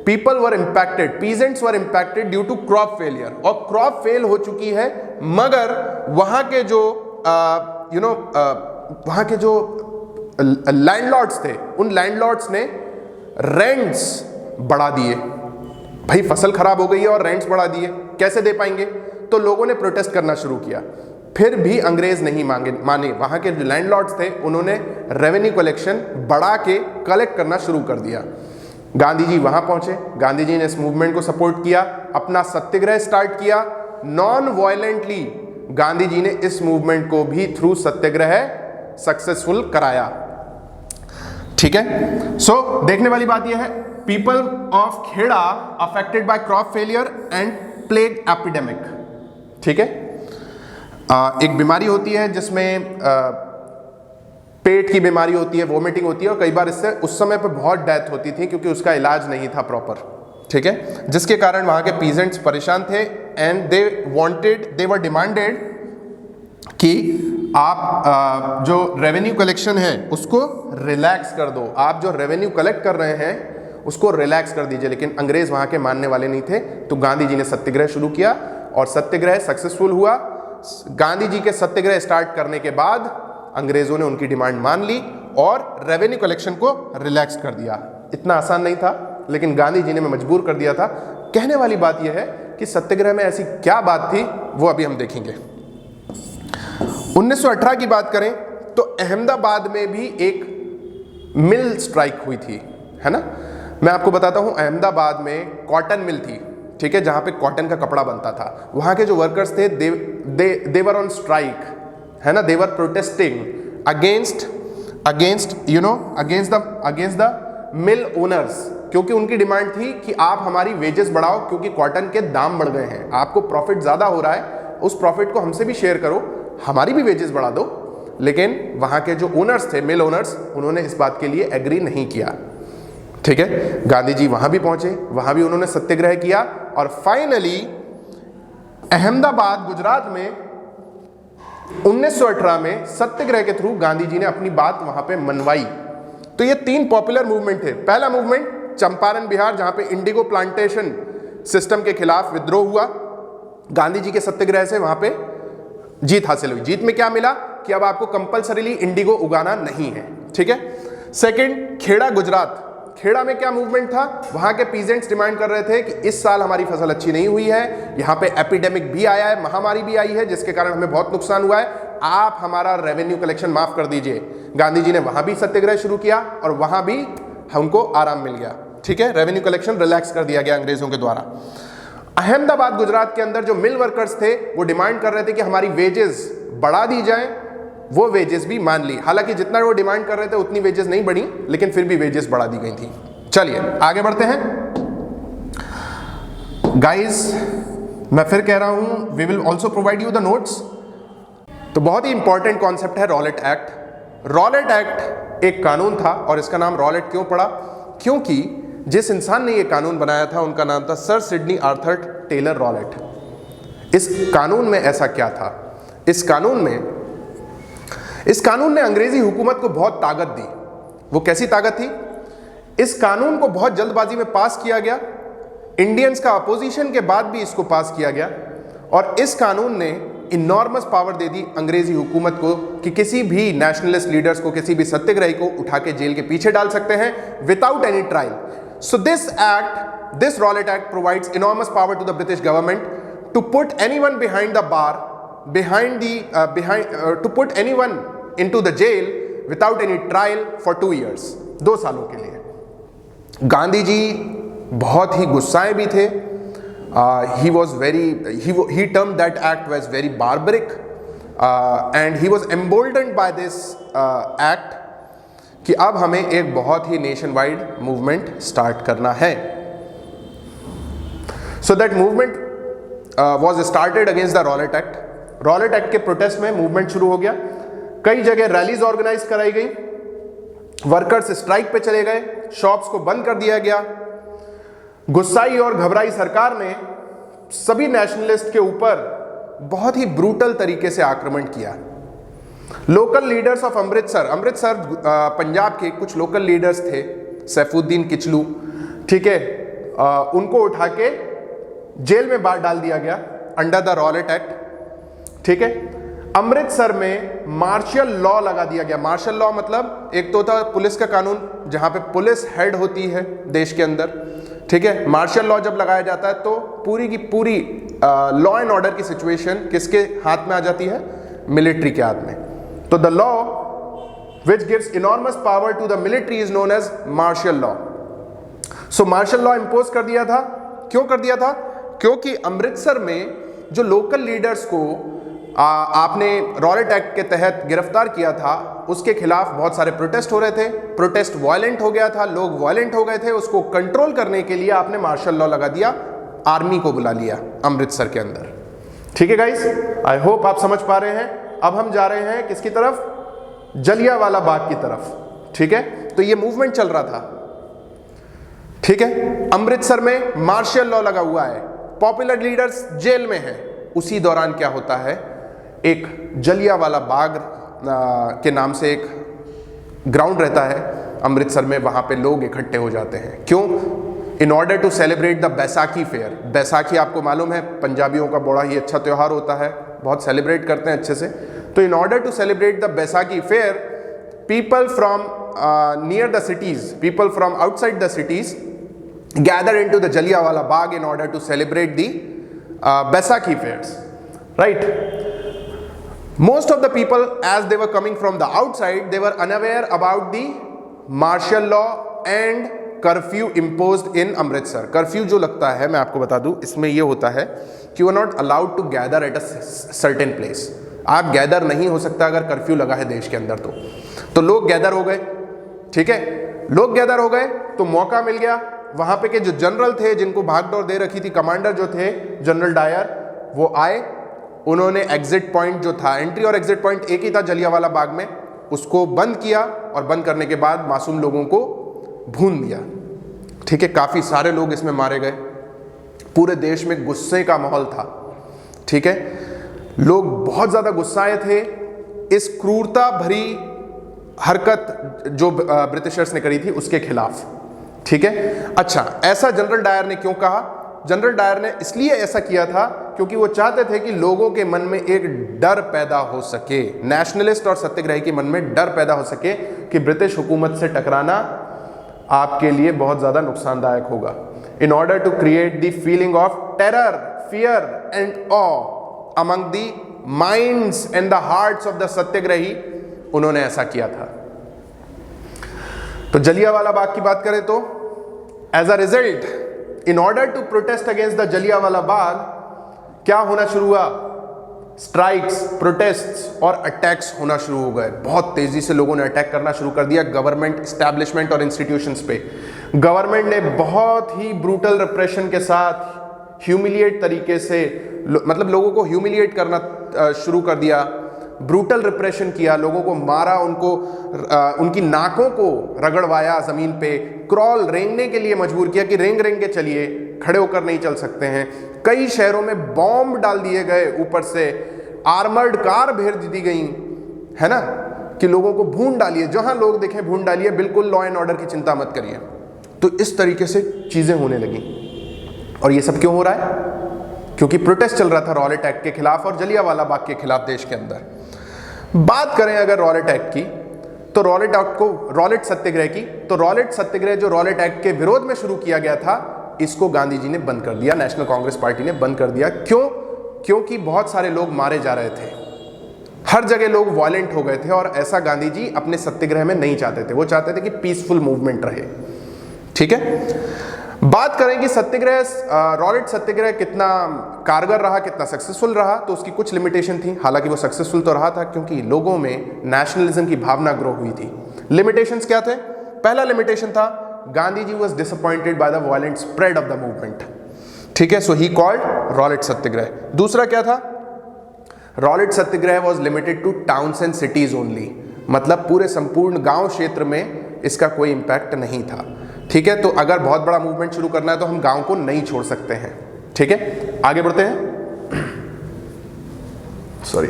People were impacted, peasants were impacted due to crop failure, और क्रॉप फेल हो चुकी है, मगर वहां के जो वहां के जो लैंडलॉर्ड्स थे, उन लैंडलॉर्ड्स ने रेंट्स बढ़ा दिए। भाई फसल खराब हो गई है और रेंट्स बढ़ा दिए, कैसे दे पाएंगे? तो लोगों ने प्रोटेस्ट करना शुरू किया, फिर भी अंग्रेज नहीं माने। वहां के जो लैंडलॉर्ड्स थे उन्होंने रेवेन्यू कलेक्शन बढ़ा के कलेक्ट करना शुरू कर दिया। गांधी जी वहां पहुंचे, गांधी जी ने इस मूवमेंट को सपोर्ट किया, अपना सत्याग्रह स्टार्ट किया। नॉन वायलेंटली गांधी जी ने इस मूवमेंट को भी थ्रू सत्याग्रह सक्सेसफुल कराया, ठीक है। सो देखने वाली बात यह है, people of Kheda affected by crop failure and plague epidemic, ठीक है। एक बीमारी होती है जिसमें पेट की बीमारी होती है, वोमिटिंग होती है, और कई बार इससे उस समय पे बहुत डेथ होती थी क्योंकि उसका इलाज नहीं था प्रॉपर, ठीक है, जिसके कारण वहां के पीजेंट्स परेशान थे एंड दे वर डिमांडेड कि आप जो रेवेन्यू कलेक्शन है उसको रिलैक्स कर दो, आप जो रेवेन्यू कलेक्ट कर रहे हैं उसको रिलैक्स कर दीजिए। लेकिन अंग्रेज वहां के मानने वाले नहीं थे, तो गांधी जी ने सत्याग्रह शुरू किया और सत्याग्रह सक्सेसफुल हुआ। गांधी जी के सत्याग्रह स्टार्ट करने के बाद अंग्रेजों ने उनकी डिमांड मान ली और रेवेन्यू कलेक्शन को रिलैक्स कर दिया। इतना आसान नहीं था, लेकिन गांधी जी ने मजबूर कर दिया था। कहने वाली बात यह है कि सत्याग्रह में ऐसी क्या बात थी वो अभी हम देखेंगे। 1918 की बात करें तो अहमदाबाद में भी एक मिल स्ट्राइक हुई थी, है ना। मैं आपको बताता हूं, अहमदाबाद में कॉटन मिल थी, ठीक है, जहां पे कॉटन का कपड़ा बनता था। वहां के जो वर्कर्स थे दे वर ऑन स्ट्राइक, है ना, they were protesting against the mill owners, क्योंकि उनकी डिमांड थी कि आप हमारी वेजेस बढ़ाओ, क्योंकि कॉटन के दाम बढ़ गए हैं, आपको प्रॉफिट ज्यादा हो रहा है, उस प्रॉफिट को हमसे भी शेयर करो, हमारी भी वेजेस बढ़ा दो। लेकिन वहां के जो ओनर्स थे, मिल ओनर्स, उन्होंने इस बात के लिए एग्री नहीं किया, ठीक है। गांधी जी वहां भी पहुंचे, वहां भी उन्होंने सत्याग्रह किया और फाइनली अहमदाबाद गुजरात में 1918 में सत्याग्रह के थ्रू गांधी जी ने अपनी बात वहां पे मनवाई। तो ये 3 पॉपुलर मूवमेंट थे। पहला मूवमेंट चंपारण बिहार, जहां पे इंडिगो प्लांटेशन सिस्टम के खिलाफ विद्रोह हुआ, गांधी जी के सत्याग्रह से वहां पे जीत हासिल हुई। जीत में क्या मिला कि अब आपको कंपल्सरीली इंडिगो उगाना नहीं है, ठीक है। सेकंड, खेड़ा गुजरात, खेड़ा में क्या मूवमेंट था, वहां के पीजेंट्स डिमांड कर रहे थे कि इस साल हमारी फसल अच्छी नहीं हुई है, यहाँ पे एपिडेमिक भी आया है, महामारी भी आई है, जिसके कारण हमें बहुत नुकसान हुआ है, आप हमारा रेवेन्यू कलेक्शन माफ कर दीजिए। गांधी जी ने वहां भी सत्याग्रह शुरू किया और वहां भी हमको आराम मिल गया, ठीक है, रेवेन्यू कलेक्शन रिलैक्स कर दिया गया अंग्रेजों के द्वारा। अहमदाबाद गुजरात के अंदर जो मिल वर्कर्स थे वो डिमांड कर रहे थे कि हमारी वेजेस बढ़ा दी जाए, वो वेजेस भी मान ली। हालांकि जितना वो डिमांड कर रहे थे उतनी वेजेस नहीं बढ़ी, लेकिन फिर भी वेजेस बढ़ा दी गई थी। चलिए आगे बढ़ते हैं गाइस। मैं फिर कह रहा हूं, we will also provide you the notes. तो बहुत ही इंपॉर्टेंट कॉन्सेप्ट है रॉलेट एक्ट। रॉलेट एक्ट एक कानून था और इसका नाम रॉलेट क्यों पड़ा, क्योंकि जिस इंसान ने यह कानून बनाया था उनका नाम था sir Sidney Arthur Taylor Rowlatt. इस कानून में ऐसा क्या था, इस कानून ने अंग्रेजी हुकूमत को बहुत ताकत दी। वो कैसी ताकत थी, इस कानून को बहुत जल्दबाजी में पास किया गया, इंडियंस का अपोजिशन के बाद भी इसको पास किया गया, और इस कानून ने इनॉर्मस पावर दे दी अंग्रेजी हुकूमत को कि किसी भी नेशनलिस्ट लीडर्स को, किसी भी सत्याग्रही को उठा के जेल के पीछे डाल सकते हैं without any trial. So this Rowlatt act provides enormous power to the British government to put anyone behind the bar, to put anyone into the jail without any trial for 2 years, 2 सालों के लिए। गांधी जी बहुत ही गुस्साए भी थे। he termed that act was very barbaric, and he was emboldened by this act कि अब हमें एक बहुत ही नेशन वाइड मूवमेंट स्टार्ट करना है। So that movement was started against the Rowlatt act. Rowlatt act के प्रोटेस्ट में मूवमेंट शुरू हो गया। कई जगह रैलीज ऑर्गेनाइज कराई गई, वर्कर्स स्ट्राइक पे चले गए, शॉप्स को बंद कर दिया गया। गुस्साई और घबराई सरकार ने सभी नेशनलिस्ट के ऊपर बहुत ही ब्रूटल तरीके से आक्रमण किया। Local leaders of Amritsar Punjab के कुछ लोकल लीडर्स थे, सैफुद्दीन किचलू, ठीक है, उनको उठा के जेल में डाल दिया गया अंडर द रॉलेट एक्ट। ठीक है, अमृतसर में मार्शल लॉ लगा दिया गया। मार्शल लॉ मतलब एक तो था पुलिस का कानून, जहां पे पुलिस हेड होती है देश के अंदर। ठीक है, मार्शल लॉ जब लगाया जाता है तो पूरी की पूरी लॉ एंड ऑर्डर की सिचुएशन किसके हाथ में आ जाती है? मिलिट्री के हाथ में। तो the law which gives enormous power to the military is known as martial law. So martial law impose कर दिया था। क्यों कर दिया था? क्योंकि अमृतसर में जो लोकल लीडर्स को आपने रॉलेट एक्ट के तहत गिरफ्तार किया था, उसके खिलाफ बहुत सारे प्रोटेस्ट हो रहे थे। प्रोटेस्ट वायलेंट हो गया था, लोग वायलेंट हो गए थे। उसको कंट्रोल करने के लिए आपने मार्शल लॉ लगा दिया, आर्मी को बुला लिया अमृतसर के अंदर। ठीक है गाइस, आई होप आप समझ पा रहे हैं। अब हम जा रहे हैं किसकी तरफ? जलियांवाला बाग की तरफ। ठीक है, तो ये मूवमेंट चल रहा था। ठीक है, अमृतसर में मार्शल लॉ लगा हुआ है, पॉपुलर लीडर्स जेल में हैं। उसी दौरान क्या होता है, एक जलियांवाला बाग के नाम से एक ग्राउंड रहता है अमृतसर में, वहां पे लोग इकट्ठे हो जाते हैं। क्यों? In order to celebrate the Baisakhi fair. Baisakhi आपको मालूम है पंजाबियों का बड़ा ही अच्छा त्यौहार होता है, बहुत सेलिब्रेट करते हैं अच्छे से। तो in order to celebrate the Baisakhi fair, people from near the cities, people from outside the cities gather into the Jallianwala Bagh in order to celebrate the Baisakhi fairs, right? Most of the people, as they were coming from the outside, they were unaware about the martial law and curfew imposed in Amritsar. Curfew जो लगता है, मैं आपको बता दूं, इसमें ये होता है कि you are not allowed to gather at a certain place. आप गैदर नहीं हो सकता अगर कर्फ्यू लगा है देश के अंदर। तो लोग गैदर हो गए। ठीक है, लोग गैदर हो गए तो मौका मिल गया। वहां पे के जो जनरल थे, जिनको भागदौड़ दे रखी थी, कमांडर जो थे जनरल डायर, वो आए। उन्होंने एग्जिट पॉइंट जो था, एंट्री और एग्जिट पॉइंट एक ही था जलियांवाला बाग में, उसको बंद किया और बंद करने के बाद मासूम लोगों को भून दिया। ठीक है, काफी सारे लोग इसमें मारे गए। पूरे देश में गुस्से का माहौल था। ठीक है, लोग बहुत ज्यादा गुस्साए थे इस क्रूरता भरी हरकत जो ब्रिटिशर्स ने करी थी उसके खिलाफ। ठीक है, अच्छा, ऐसा जनरल डायर ने क्यों कहा? जनरल डायर ने इसलिए ऐसा किया था क्योंकि वो चाहते थे कि लोगों के मन में एक डर पैदा हो सके, नेशनलिस्ट और सत्याग्रही के मन में डर पैदा हो सके कि ब्रिटिश हुकूमत से टकराना आपके लिए बहुत ज्यादा नुकसानदायक होगा। In order to create the feeling of terror, fear and awe among the minds and the hearts of the satyagrahi, उन्होंने ऐसा किया था। तो जलियांवाला बाग की बात करें तो as a result, in order to protest against the Jallianwala Bagh, क्या होना शुरू हुआ? स्ट्राइक्स, प्रोटेस्ट्स और अटैक्स होना शुरू हो गए। बहुत तेजी से लोगों ने अटैक करना शुरू कर दिया गवर्नमेंट एस्टैब्लिशमेंट और इंस्टीट्यूशंस पे। गवर्नमेंट ने बहुत ही ब्रूटल रिप्रेशन के साथ, ह्यूमिलिएट तरीके से, मतलब लोगों को ह्यूमिलिएट करना शुरू कर दिया। ब्रूटल रिप्रेशन किया, लोगों को मारा, उनकी नाकों को रगड़वाया जमीन पे, क्रॉल, रेंगने के लिए मजबूर किया कि रेंग रेंग के चलिए, खड़े होकर नहीं चल सकते हैं। कई शहरों में बॉम्ब डाल दिए गए, ऊपर से आर्मर्ड कार भेज दी गई, है ना, कि लोगों को भून डालिए, जहां लोग देखें भून डालिए, बिल्कुल लॉ एंड ऑर्डर की चिंता मत करिए। तो इस तरीके से चीजें होने लगी। और ये सब क्यों हो रहा है? क्योंकि प्रोटेस्ट चल रहा था रॉलेट एक्ट के खिलाफ और जलियांवाला बाग के खिलाफ देश के अंदर। बात करें अगर रॉलेट एक्ट की, तो रॉलेट एक्ट को, रॉलेट सत्याग्रह की, तो रॉलेट सत्याग्रह जो रॉलेट एक्ट के विरोध में शुरू किया गया था, इसको गांधी जी ने बंद कर दिया, नेशनल कांग्रेस पार्टी ने बंद कर दिया। क्यों? क्योंकि बहुत सारे लोग मारे जा रहे थे। हर जगह लोग वॉयलेंट हो गए थे और ऐसा गांधी जी अपने सत्याग्रह में नहीं चाहते थे। वो चाहते थे कि पीसफुल मूवमेंट रहे। ठीक है, बात करें कि सत्याग्रह, रॉलेट सत्याग्रह कितना कारगर रहा, कितना सक्सेसफुल रहा, तो उसकी कुछ लिमिटेशन थी। हालांकि वो सक्सेसफुल तो रहा था क्योंकि लोगों में नेशनलिज्म की भावना ग्रो हुई थी। लिमिटेशंस क्या थे? पहला लिमिटेशन था Gandhi ji was disappointed by the violent spread of the movement. ठीक है, सो ही कॉल्ड रॉलेट सत्याग्रह। दूसरा क्या था? Rowlatt Satyagraha was limited two towns and cities only, मतलब पूरे संपूर्ण गांव क्षेत्र में इसका कोई इंपैक्ट नहीं था। ठीक है, तो अगर बहुत बड़ा मूवमेंट शुरू करना है तो हम गांव को नहीं छोड़ सकते हैं। ठीक है, आगे बढ़ते हैं। सॉरी,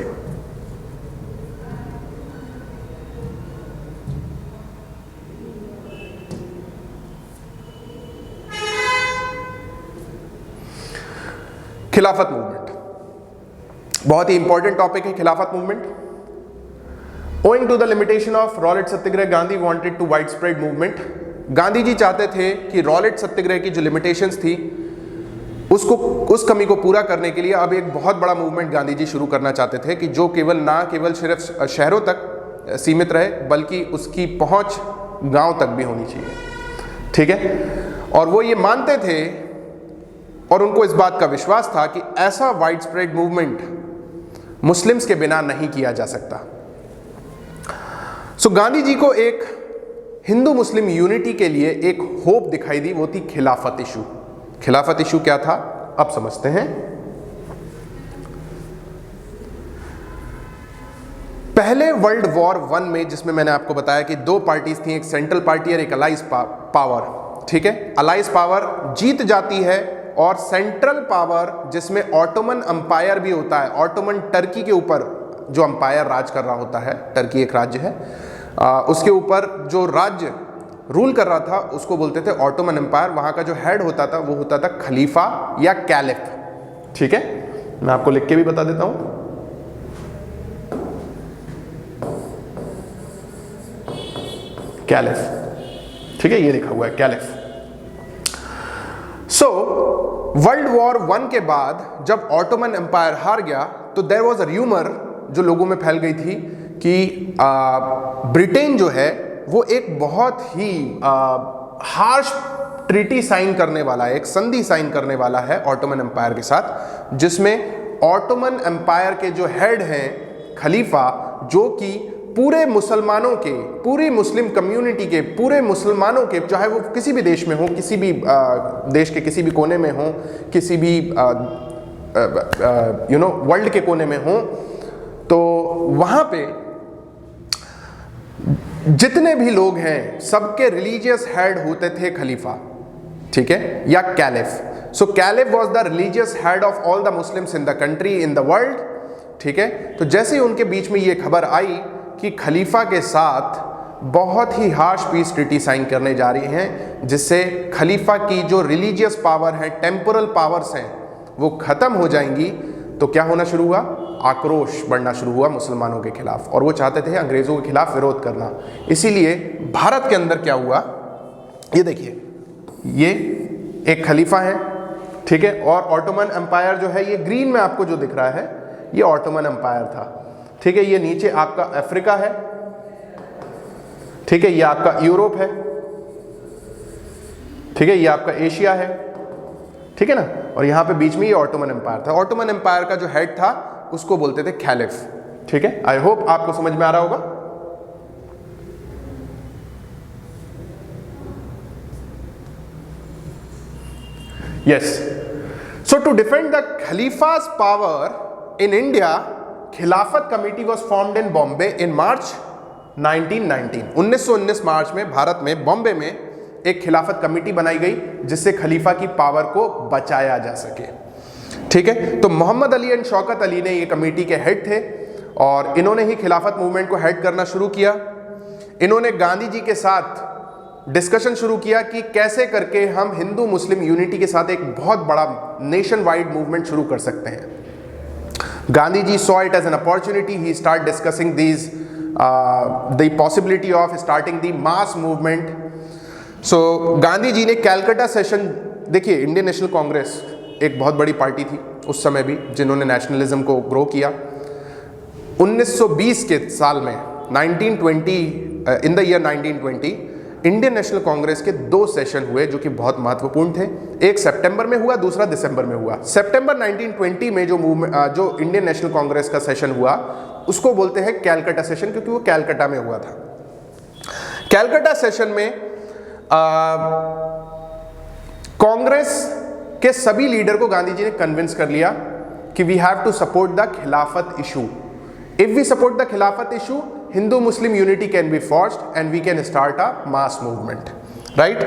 खिलाफत मूवमेंट बहुत ही इंपॉर्टेंट टॉपिक है। Khilafat movement, owing to the limitation of Rowlatt satyagraha Gandhi wanted to wide spread movement. Gandhi ji चाहते थे कि रॉलेट सत्याग्रह की जो लिमिटेशंस थी उस कमी को पूरा करने के लिए अब एक बहुत बड़ा मूवमेंट गांधी जी शुरू करना चाहते थे कि जो केवल सिर्फ शहरों तक सीमित रहे बल्कि उसकी पहुंच गांव तक भी होनी चाहिए। ठीक है, और वो ये मानते थे और उनको इस बात का विश्वास था कि ऐसा वाइड स्प्रेड मूवमेंट मुस्लिम्स के बिना नहीं किया जा सकता। सो गांधी जी को एक हिंदू मुस्लिम यूनिटी के लिए एक होप दिखाई दी, वो थी खिलाफत इशू। खिलाफत इशू क्या था अब समझते हैं। पहले वर्ल्ड वॉर 1 में, जिसमें मैंने आपको बताया कि दो पार्टीज थी, एक सेंट्रल पार्टी और एक अलाइज पावर। ठीक है, अलाइज पावर जीत जाती है और सेंट्रल पावर, जिसमें ऑटोमन अंपायर भी होता है, ऑटोमन टर्की के ऊपर जो अंपायर राज कर रहा होता है, टर्की एक राज्य है, उसके ऊपर जो राज्य रूल कर रहा था उसको बोलते थे ऑटोमन एम्पायर। वहां का जो हेड होता था वो होता था खलीफा या कैलिफ। ठीक है, मैं आपको लिख के भी बता देता हूं। कैलिफ। ठीक है, ये लिखा हुआ है कैलिफ। सो वर्ल्ड वॉर 1 के बाद जब ऑटोमन एम्पायर हार गया तो देयर वाज अ र्यूमर जो लोगों में फैल गई थी कि ब्रिटेन जो है वो एक बहुत ही हार्श ट्रीटी साइन करने वाला है, एक संधि साइन करने वाला है ऑटोमन एम्पायर के साथ, जिसमें ऑटोमन एम्पायर के जो हेड हैं खलीफा, जो कि पूरे मुसलमानों के, पूरी मुस्लिम कम्युनिटी के, पूरे मुसलमानों के, चाहे वो किसी भी देश में हो, किसी भी देश के किसी भी कोने में हो, किसी भी वर्ल्ड के कोने में हो, तो वहां पे जितने भी लोग हैं सबके रिलीजियस हेड होते थे खलीफा। ठीक है, या caliph. So caliph was the religious head of all the Muslims in the country, in the world. ठीक है, तो जैसे ही उनके बीच में ये खबर आई कि खलीफा के साथ बहुत ही हार्श पीस ट्रीटी साइन करने जा रही हैं, जिससे खलीफा की जो रिलीजियस पावर है, टेम्पोरल पावर्स हैं, वो खत्म हो जाएंगी, तो क्या होना शुरू हुआ? आक्रोश बढ़ना शुरू हुआ मुसलमानों के खिलाफ, और वो चाहते थे अंग्रेजों के खिलाफ विरोध करना। इसीलिए भारत के अंदर क्या हुआ, ये देखिए, ये एक खलीफा है, ठीक है, और ऑटोमन एम्पायर जो है, ये ग्रीन में आपको जो दिख रहा है ये ऑटोमन एम्पायर था। ठीक है, ये नीचे आपका अफ्रीका है, ठीक है, ये आपका यूरोप है, ठीक है, ये आपका एशिया है, ठीक है ना, और यहां पे बीच में ये ऑटोमन एम्पायर था। ऑटोमन एम्पायर का जो हेड था उसको बोलते थे कैलिफ। ठीक है, आई होप आपको समझ में आ रहा होगा। Yes, so to defend the Khalifa's power in India, Khilafat committee was formed in Bombay in March 1919। 1919 मार्च में भारत में बॉम्बे में एक खिलाफत कमेटी बनाई गई जिससे खलीफा की पावर को बचाया जा सके। ठीक है, तो मोहम्मद अली एंड शौकत अली ने ये कमेटी के हेड थे और इन्होंने ही खिलाफत मूवमेंट को हेड करना शुरू किया। इन्होंने गांधी जी के साथ डिस्कशन शुरू किया कि कैसे करके हम हिंदू मुस्लिम यूनिटी के साथ एक बहुत बड़ा नेशन वाइड मूवमेंट शुरू कर सकते हैं। Gandhi ji saw it as an opportunity, he start discussing these the possibility of starting the mass movement. So Gandhi ji ने कैलकाटा सेशन, देखिए इंडियन नेशनल कांग्रेस एक बहुत बड़ी पार्टी थी उस समय भी, जिन्होंने नेशनलिज्म को ग्रो किया। 1920 के साल में 1920 in the year 1920 Indian National Congress के 2 सेशन हुए जो कि बहुत महत्वपूर्ण थे। एक सितंबर में हुआ, दूसरा दिसंबर में हुआ। सितंबर 1920 में जो इंडियन नेशनल कांग्रेस का सेशन हुआ उसको बोलते हैं कैलकाटा सेशन, क्योंकि वो कैलकाटा में हुआ था। कैलकाटा सेशन में कांग्रेस के सभी लीडर को गांधी जी ने कन्विंस कर लिया कि we have to support the Khilafat issue. If we support the Khilafat issue, Hindu Muslim unity can be forged and we can start a mass movement, right?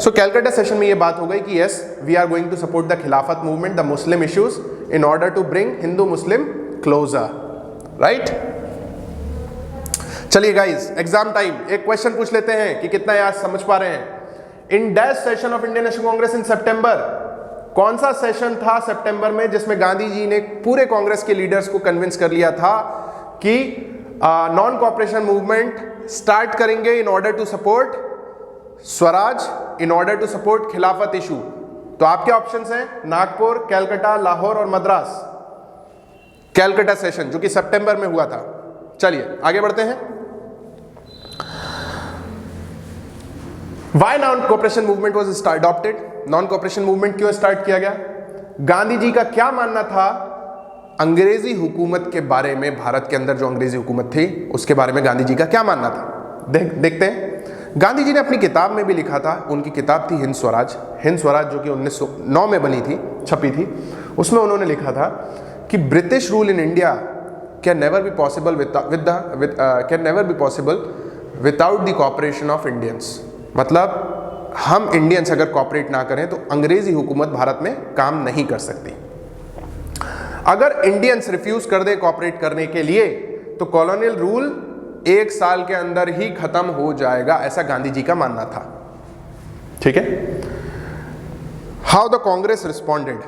So Calcutta session में ये बात हो गई कि yes, we are going to support the Khilafat movement, the Muslim issues, in order to bring Hindu Muslim closer, right? चलिए guys, एग्जाम टाइम, एक क्वेश्चन पूछ लेते हैं कि कितना याद समझ पा रहे हैं। In dash session of Indian National Congress in September, कौन सा सेशन था सितंबर में जिसमें गांधी जी ने पूरे कांग्रेस के लीडर्स को कन्विंस कर लिया था कि नॉन कॉपरेशन मूवमेंट स्टार्ट करेंगे in order to support Swaraj, in order to support Khilafat issue? तो आपके ऑप्शंस हैं नागपुर, कैलकाटा, लाहौर और मद्रास। कैलकाटा सेशन जो कि सितंबर में हुआ था। चलिए आगे बढ़ते हैं। Why non-cooperation movement was adopted? Non-corporation movement क्यों स्टार्ट किया गया? गांधी जी का क्या मानना था अंग्रेजी हुकूमत के बारे में? भारत के अंदर जो अंग्रेजी हुकूमत थी उसके बारे में गांधी जी का क्या मानना था? देखते हैं। गांधी जी ने अपनी किताब में भी लिखा था, उनकी किताब थी हिंद स्वराज। हिंद स्वराज जो कि 1909 में बनी थी, छपी थी। उसमें उन्होंने लिखा था कि British rule in India can never be possible without the cooperation of Indians. मतलब हम इंडियंस अगर कॉपरेट ना करें तो अंग्रेजी हुकूमत भारत में काम नहीं कर सकती। अगर इंडियंस रिफ्यूज कर दे कॉपरेट करने के लिए तो कॉलोनियल रूल 1 साल के अंदर ही खत्म हो जाएगा, ऐसा गांधी जी का मानना था। ठीक है। हाउ द कांग्रेस रिस्पॉन्डेड,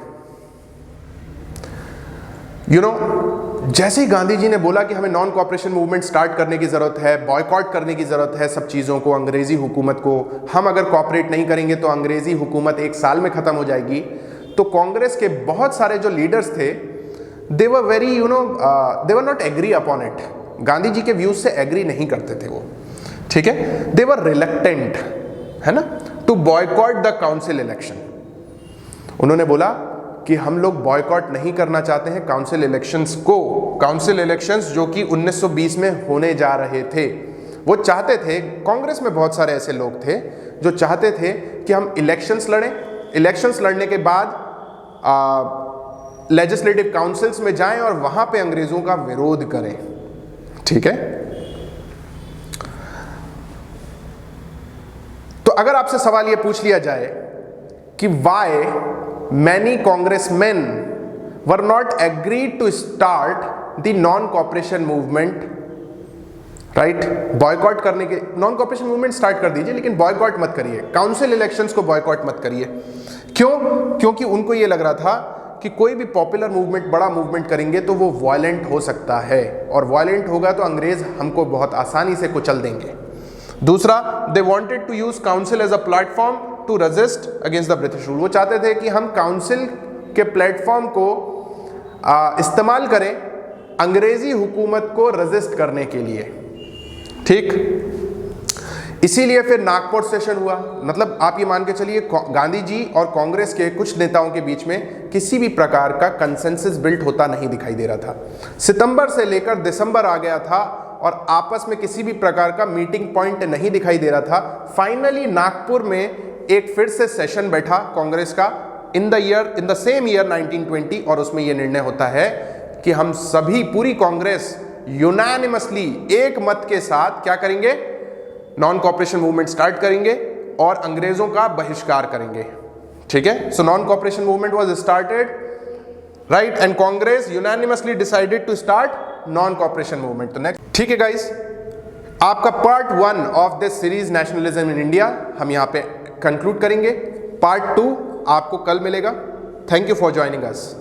जैसे ही गांधी जी ने बोला कि हमें नॉन कॉपरेशन मूवमेंट स्टार्ट करने की जरूरत है, बॉयकॉट करने की जरूरत है सब चीजों को, अंग्रेजी हुकूमत को, हम अगर कॉपरेट नहीं करेंगे तो अंग्रेजी हुकूमत 1 साल में खत्म हो जाएगी, तो कांग्रेस के बहुत सारे जो लीडर्स थे they were very they were not agree upon it. Gandhi ji के व्यूज से एग्री नहीं करते थे वो। ठीक है। दे वर रिलक्टेंट, है ना, to boycott the council election. उन्होंने बोला कि हम लोग बॉयकॉट नहीं करना चाहते हैं काउंसिल इलेक्शंस को। काउंसिल इलेक्शंस जो कि 1920 में होने जा रहे थे, वो चाहते थे, कांग्रेस में बहुत सारे ऐसे लोग थे जो चाहते थे कि हम इलेक्शंस लड़ें, इलेक्शंस लड़ने के बाद लेजिस्लेटिव काउंसिल्स में जाएं और वहां पे अंग्रेजों का विरोध करें। ठीक है। तो अगर आपसे सवाल यह पूछ लिया जाए कि why many congressmen were not agreed to start the non-cooperation movement, right? Boycott करने के, नॉन कॉपरेशन मूवमेंट स्टार्ट कर दीजिए लेकिन बॉयकॉट मत करिए, काउंसिल इलेक्शंस को बॉयकॉट मत करिए। क्यों? क्योंकि उनको ये लग रहा था कि कोई भी पॉपुलर मूवमेंट, बड़ा मूवमेंट करेंगे तो वो वायलेंट हो सकता है, और वायलेंट होगा तो अंग्रेज हमको बहुत आसानी से कुचल देंगे। दूसरा, they wanted to use council as a platform to resist against the British rule. वो चाहते थे कि हम काउंसिल के प्लेटफॉर्म को इस्तेमाल करें अंग्रेजी हुकूमत को रेजिस्ट करने के लिए। ठीक। इसीलिए फिर नागपुर सेशन हुआ। मतलब आप ये मान के चलिए गांधी जी और कांग्रेस के कुछ नेताओं के बीच में किसी भी प्रकार का कंसेंसस बिल्ट होता नहीं दिखाई दे रहा था। सितंबर से लेकर दिसंबर आ गया था और आपस में किसी भी प्रकार का मीटिंग पॉइंट नहीं दिखाई दे रहा था। फाइनली नागपुर में एक फिर से सेशन बैठा कांग्रेस का इन द सेम ईयर 1920, और उसमें यह निर्णय होता है कि हम सभी, पूरी कांग्रेस यूनानिमसली, एक मत के साथ क्या करेंगे, नॉन कॉपरेशन मूवमेंट स्टार्ट करेंगे और अंग्रेजों का बहिष्कार करेंगे। ठीक है। So non cooperation movement was started, right, and Congress unanimously decided to start non cooperation movement. तो नेक्स्ट, ठीक है गाइस, आपका part 1 of this series nationalism in India हम यहां पे कंक्लूड करेंगे। पार्ट 2 आपको कल मिलेगा। Thank you for joining us.